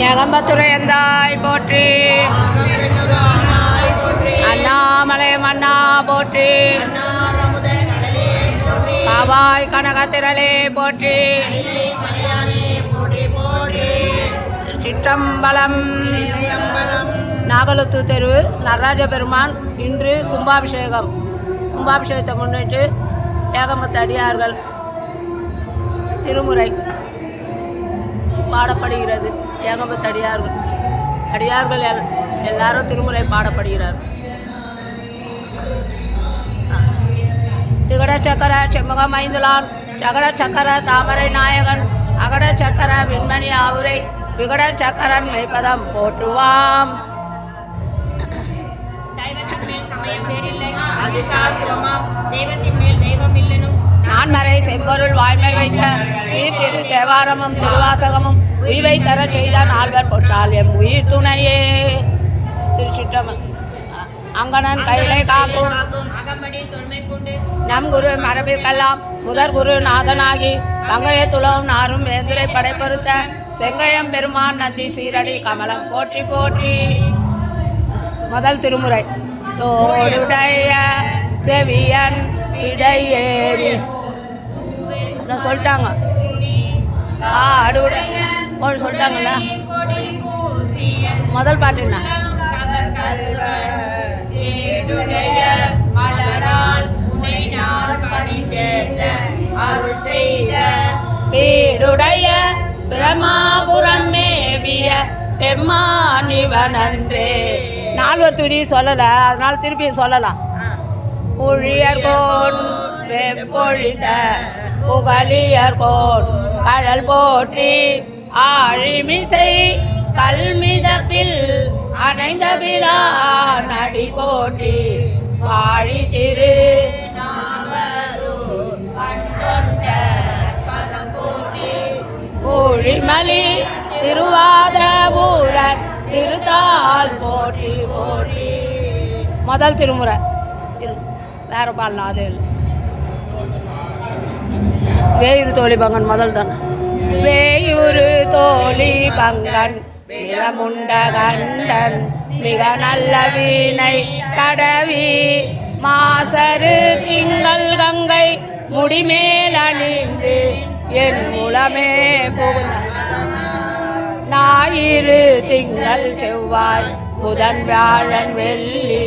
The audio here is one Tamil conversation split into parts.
ஏகம்பத்துரையந்தாய் போற்றி, அண்ணாமலை மன்னா போற்றி, காவாய் கனகத்திரளே போற்றி, சிற்றம்பலம். நாகலத்து தெரு நடராஜ பெருமான் இன்று கும்பாபிஷேகம். கும்பாபிஷேகத்தை முன்னிட்டு ஏகம்பத்து அடியார்கள் திருமுறை பாடப்படுகிறது. ஏகம்பத்து அடியார்கள் எல்லாரும் திருமுறை பாடப்படுகிறார்கள். திகட சக்கர செம்மகம் ஐந்துலான், சகட சக்கர தாமரை நாயகன், அகட சக்கர விண்மணி ஆவுரை, விகட சக்கரன் மெய்ப்பதம் போற்றுவாம். நான்மறை செம்பொருள் வாய்மை வைத்த சீர்திரு தேவாரமும் திருவாசகமும் உய்வை தர செய்த நால்வர் பொற்றால் எம் உயிர் துணையே. திருச்சிற்றம்பலம். அங்கணன் கையிலை காக்கும் நம் குரு மரபிற்கெல்லாம் முதற் குரு நாதனாகி கங்கைய துளவும் நாரும் வேந்துரை படைப்பொருத்த செங்கையம் பெருமான் நந்தி சீரடி கமலம் போற்றி போற்றி. முதல் திருமுறை. தோடுடைய செவியன் இடையேறி சொல்லிட்டாங்க. ஆடுடைய சொல்லிட்டாங்கல்ல. முதல் பாட்டு என்ன? பீடுடைய பிரமாபுரம் மேவிய பெம்மானிவனன்றே. நால்வர் துதி சொல்லலை, அதனால திருப்பி சொல்லலாம். புழியர்கோன் வெப்பொழித்த புகழியர்கோன் கடல் போற்றி, ஆழிமிசை கல்மிதப்பில் அணைந்த பிரான் அடி போற்றி, வாழி திரு ஊழிமலி திருவாத ஊரர் திருத்தால் போற்றி போற்றி. முதல் திருமுறை. வேற பாடலாம், அது இல்லை. வேயூர் தோழி பங்கன் முதல் தானே. வேயூர் தோழி பங்கன் விழமுண்ட கண்டன் மிக நல்ல வீணை கடவி, மாசரு திங்கள் கங்கை முடிமேல் அணிந்து என் மூலமே புகுந்த, ஞாயிறு திங்கள் செவ்வாய் புதன் வியாழன் வெள்ளி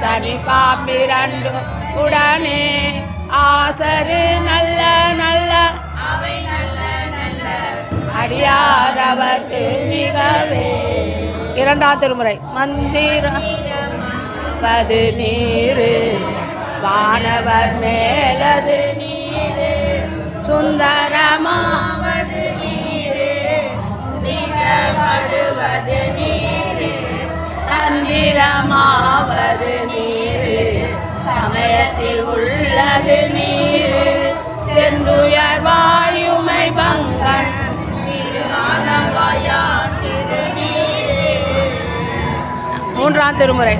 சனி பாம்பிரண்டு உடனே ஆசரு நல்ல நல்ல அடியாரவர்க்கு மிகவே. இரண்டாம் திருமுறை. மந்திரவது நீரு வானவர் மேலது நீரு, சுந்தரமாவது நீரு நிஜமடுவது நீரு, தந்திரமாவது நீரு சமயத்தில் உள்ளது நீரு, செந்துயர் வாயுமை பங்கன் திரு ஆலவாயான் திருநீரு. மூன்றாம் திருமுறை.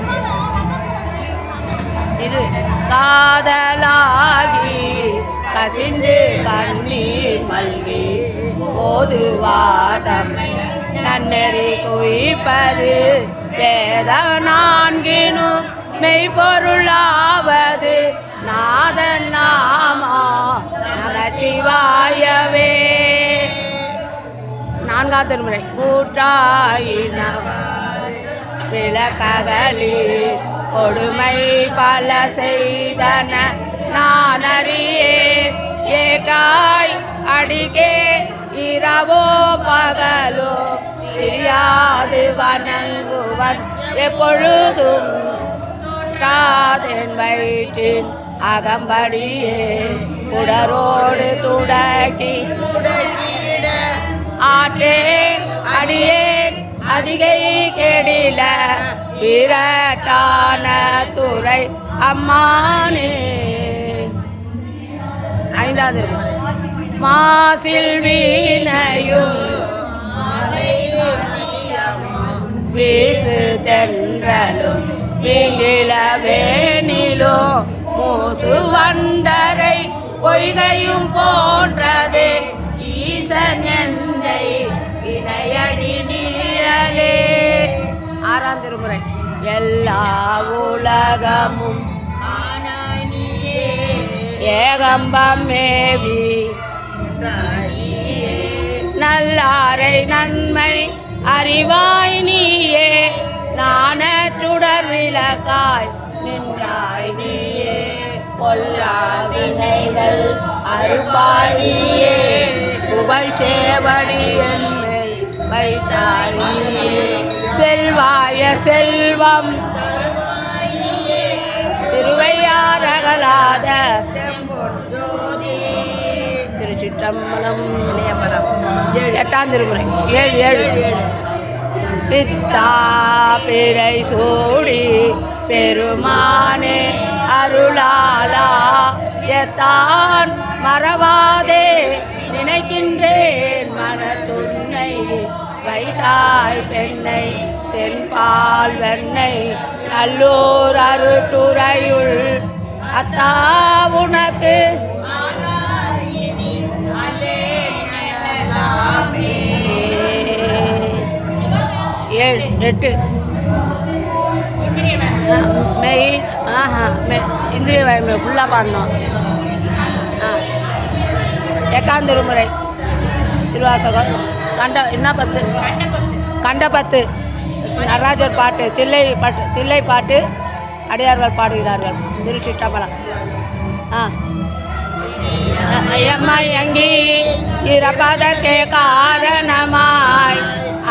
இது காதலாகி கசிந்து கண்ணீர் மல்கி போதுவாதம் நன்னெறி குய்ப்பது வேத நான்கினும் மெய்பொருளாவது நாதன் நாமா நமச்சிவாயவே. நான்காம் திருமுறை. கூற்றாயினவர் விளக்ககலி கொடுமை பல செய்தன நானறியே, ஏற்றாய் அடிகே இரவோ பகலோ பிரியாது வணங்குவன் எப்பொழுதும் ராதென் வயிற்றின் அகம்படியே உடரோடு துடக்கி ஆட்டேன் அடியேன் அதிகை கெடில விரட்டான துறை அம்மானே. ஐந்தாவது. மாசில் வீணையும் வீசு தென்றலும் வீங்கில வேணிலோ மூசு வண்டரை பொய்கையும் போன்றது ஈசன் எந்தை இணையடி நீர 6ஆம் திருமுறை. எல்லா உலகமும் ஏகம்பம் மேவி நல்லாரை நன்மை அறிவாய் நீயே நான சுடர் விளக்காய் நின்றாய் நீயே பொல்லா வினைகள் அருள்பாய் நீயே புகழ் சேவடி என்னை வைத்தாய் நீயே செல்வாய செல்வம் திருவையாரகலாத திருச்சிற்றம்பலம் 8ஆம் திருமுறை 7 பித்தா பிறை சூடி பெருமானே அருளாலா எத்தான் மறவாதே நினைக்கின்றேன் மனத்துன்னை வைத்தாய் பெண்ணை தென்பால் வெண்ணை நல்லூர் அருட்டுறையுள் அத்தா உனக்கு 8 மெய் இந்திரிய வயமை ஃபுல்லாக பாடணும். 8ஆம் திருமுறை திருவாசகம் என்ன 10 கண்டபத்து நடராஜர் பாட்டு தில்லை பாட்டு அடியார்கள் பாடுகிறார்கள். திருச்சிற்றம்பலம். எங்கி இறப்பதற்கே காரணமாய்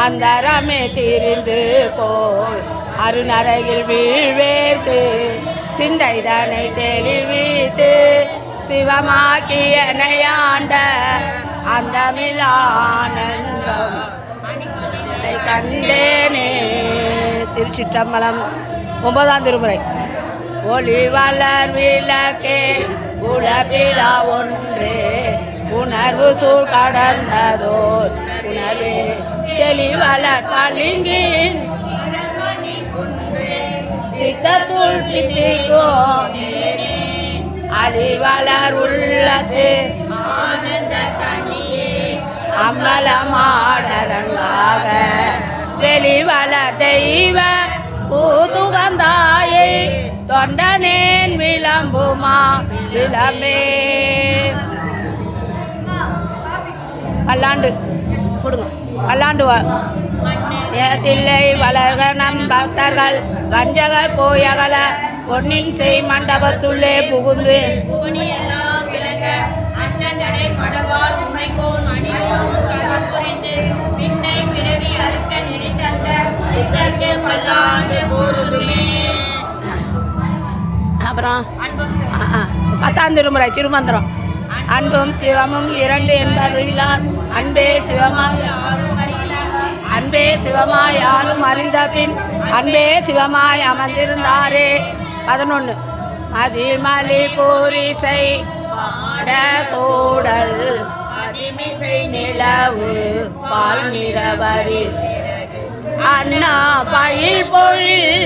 அந்தரமே திரிந்து போய் அருணரையில் வீழ்வேற்கு சிந்தைதனை தெளிவித்து சிவமாக்கியனை ஆண்ட அந்தமிழானந்தம் கண்டேனே. திருச்சிற்றம்பலம். 9ஆம் திருமுறை. ஒளி வளர் விளக்கே உலபிலா ஒன்றே உணர்வு சூழ் கடந்ததோர் உணர்வே தெளிவளர் கலிங்கின் சித்தத்துள் தித்திக்கோ அழிவளர் உள்ளத்து அம்பலமாடரங்காக வெளிவளர் தெய்வ பூதுகந்தாயை தொண்டனேன் விளம்புமா விளம்பே. பல்லாண்டு கொடுங்க. பல்லாண்டு தில்லை வளர்க நம் பக்தர்கள் வஞ்சகர் போயகல பொன்னின் செய் மண்டபத்துள்ளே புகுந்து அப்புறம் 10ஆம் திருமுறை திருமந்திரம். அன்பும் சிவமும் 2 என்பார் அன்பே சிவமாய் யாரும் அறிந்த பின் அன்பே சிவமாய் அமர்ந்திருந்தாரே. 11 மதிமலி பூரிசை கூடல் நிலவு பால் நிறவரி அண்ணா பயில் பொழில்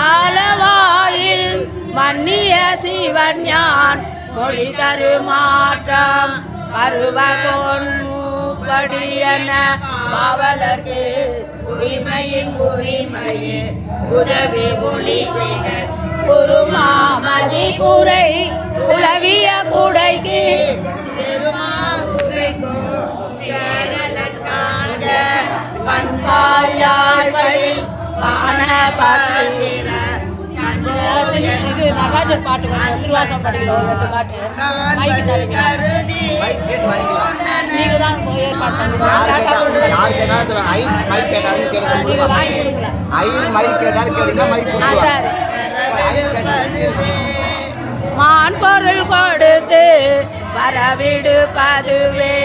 ஆலவாயில் மன்னிய சிவன் யான் மொழி தருமாற்றம் பருவகொன்முகடியன பாவலர்க்கு உரிமையின் உரிமையே உதவி ஒளி குருமாமதி குறை உலவிய குடைக்கு பண்பாயாழ்களில் நடராஜர் பாட்டு திருவாசம் படிக்கிறோம். 2 பாட்டு நீங்க தான் மான் பொருள் கொடுத்து வரவிடுப்பதுவே.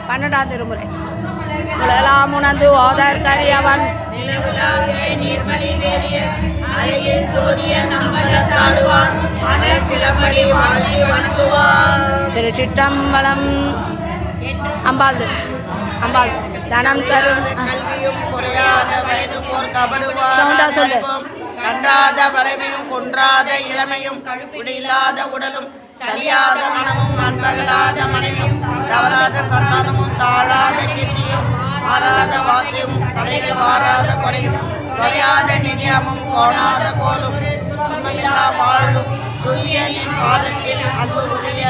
12ஆம் திருமுறை. உலகலாம் உணர்ந்து ஓதர் கரியவன் திருச்சிற்றம்பலம். அம்பாள் தனம் தரும் சவுண்டா சொல்லு. கன்றாத வளைமையும் கொன்றாத இளமையும் குடியில்லாத உடலும் சரியாத மனமும் அன்பகலாத மனைவியும் தவறாத சந்தானமும் தாழாத கீர்த்தியும் மாறாத வாத்தியம் தடைகள் வாராத கொடையும் தொலையாத நிதியமும் கோணாத கோலும் துன்பமில்லா வாழும் துய்யனின் பாதத்தில் அன்பு உதய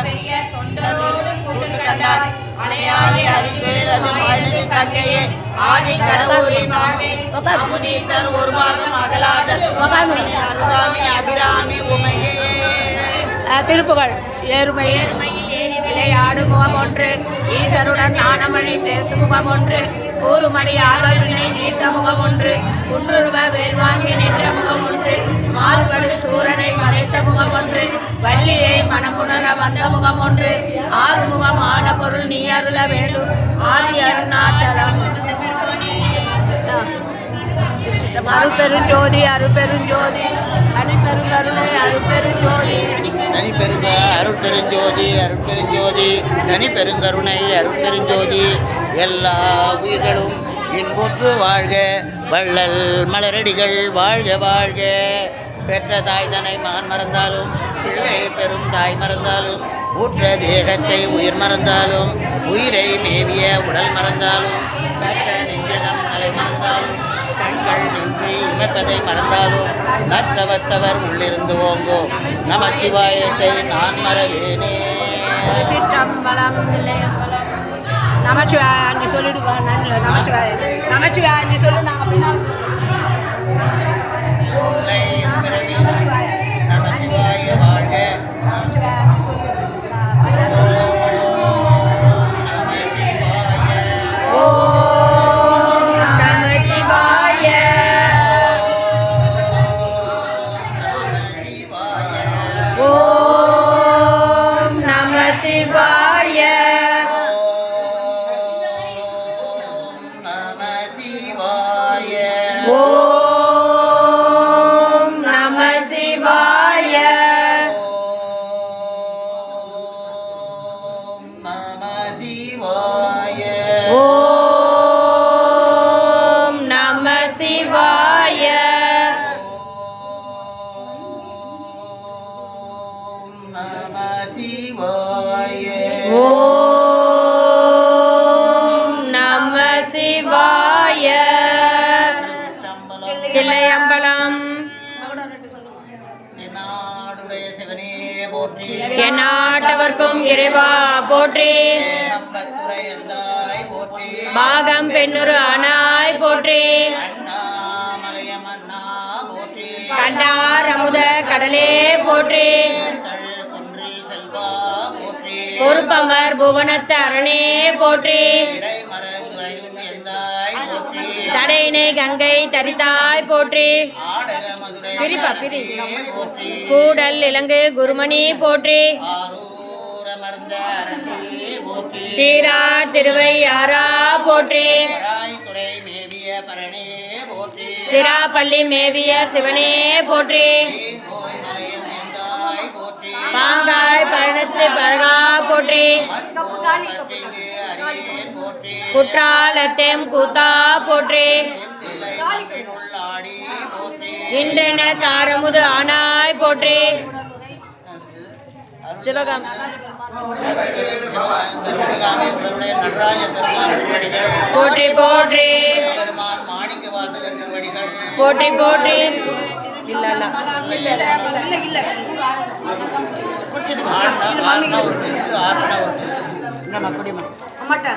தொண்டரோடு கூட்டு கண்டார் அலையாளி அறிந்துயரது மனித தங்கையே ஆதி கடவுரின் அமுதீசர் ஒரு பாகம் அகலாத அருளாமி அபிராமி உமையே. திருப்புகழ். ஏறுமையில் விளையாடு முகம் ஒன்று, ஈசருடன் நாணமணி பேசு முகம் ஒன்று, ஊறுமணி ஆதவினை தீர்த்த முகம் ஒன்று, குன்றுருவ வேல்வாங்கி நின்ற முகம் ஒன்று, மால்வடு சூரனை மறைத்த முகம் ஒன்று, வள்ளியை மனமுணர வந்த முகம் ஒன்று, ஆறுமுகம் ஆன பொருள் நீ அருள வேண்டும் ஆதி அருணாச்சலம். அருப்பெருஞ்சோதி அருப்பெருஞ்சோதி தனிப்பெருங்கருணை அருப்பெருஞ்சோதி அருட்பெருஞ்சோதி அருட்பெருஞ்சோதி தனிப்பெருங்கருணை அருட்பெருஞ்சோதி. எல்லா உயிர்களும் இன்புற்று வாழ்க, வள்ளல் மலரடிகள் வாழ்க வாழ்க. பெற்ற தாய் தன்னை மகன் மறந்தாலும், பிள்ளை பெரும் தாய் மறந்தாலும், ஊற்ற தேகத்தை உயிர் மறந்தாலும், உயிரை மேவிய உடல் மறந்தாலும், கட்ட நெஞ்சகம் தலை மறந்தாலும், கண்கள் நின்று இமைப்பதை மறந்தாலும், நற்றவத்தவர் உள்ளிருந்து ஓங்கோ நமச்சிவாயத்தை நான் மறவேனே. நமச்சிவாய அஞ்சு சொல்லிட்டு நமச்சிவாய நமச்சிவாய அஞ்சு சொல்லு. நாங்கள் அப்படின்னா நமச்சிவாய வாழ்க. எந்நாட்டவர்க்கும் இறைவா போற்றி, பாகம் பெண்ணுரு ஆனாய் போற்றி, கண்டார் அமுத கடலே போற்றி, பொறுப்பமர் புவனத்து அரணே போற்றி, சடையினை கங்கை தரித்தாய் போற்றி, கூடல் இலங்கு குருமணி போற்றி, சீரார் திருவையாரா போற்றி, சிராப்பள்ளி மேவிய சிவனே போற்றி, பாங்காய் பழனத்து பழகா போற்றி, குற்றாலத்தேம் கூத்தா போற்றி, இன்றென தாரமுது ஆனாய் போற்றி, சிவகம் போற்றி போற்றி போற்றி போற்றி. இல்ல